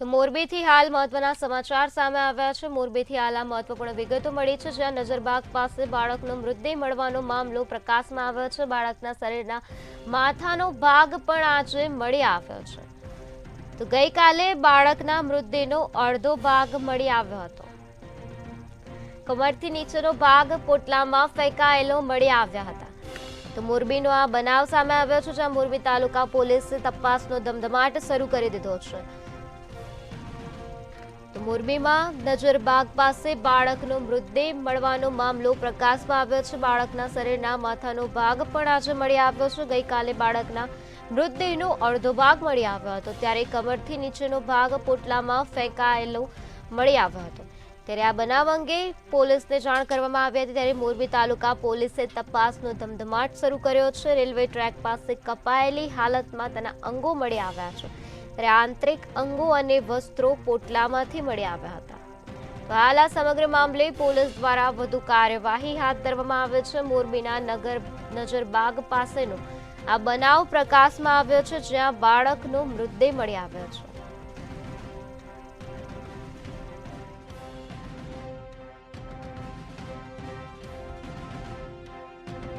તો મોરબીથી હાલ મહત્વના સમાચાર સામે આવ્યા છે। મોરબીથી હાલ મહત્વપૂર્ણ વિગતો મળી છે, જ્યાં નજરબાગ પાસે બાળકનો મૃતદેહ મળવાનો મામલો પ્રકાશમાં આવ્યો છે। બાળકના શરીરના માથાનો ભાગ પણ આજે મળી આવ્યો છે। તો ગઈકાલે બાળકના મૃતદેહનો અડધો ભાગ મળી આવ્યો હતો। કમરથી નીચેનો ભાગ પોટલામાં ફેંકાયેલો મળી આવ્યા હતા। તો મોરબીનો આ બનાવ સામે આવ્યો છે, જ્યાં મોરબી તાલુકા પોલીસે તપાસનો ધમધમાટ શરૂ કરી દીધો છે। તો મોરબીમાં નજરબાગ પાસે બાળકનો મૃતદેહ મળવાનો મામલો પ્રકાશમાં આવ્યો છે। બાળકના શરીરના માથાનો ભાગ પણ આજે મળી આવ્યો છે। ગઈકાલે બાળકના મૃતદેહનો અડધો ભાગ મળી આવ્યો હતો, ત્યારે કમરથી નીચેનો ભાગ પોટલામાં ફેંકાયેલો મળી આવ્યો હતો। ત્યારે આ બનાવ અંગે પોલીસને જાણ કરવામાં આવી હતી, ત્યારે મોરબી તાલુકા પોલીસે તપાસનો ધમધમાટ શરૂ કર્યો છે। રેલવે ટ્રેક પાસે કપાયેલી હાલતમાં તેના અંગો મળી આવ્યા છે, ત્યારે આંતરિક અંગો અને વસ્ત્રો પોટલામાંથી મળી આવ્યા હતા। તો હાલ આ સમગ્ર મામલે પોલીસ દ્વારા વધુ કાર્યવાહી હાથ ધરવામાં આવે છે। મોરબીના નજરબાગ પાસેનો આ બનાવ પ્રકાશમાં આવ્યો છે, જ્યાં બાળકનો મૃતદેહ મળી આવ્યો છે।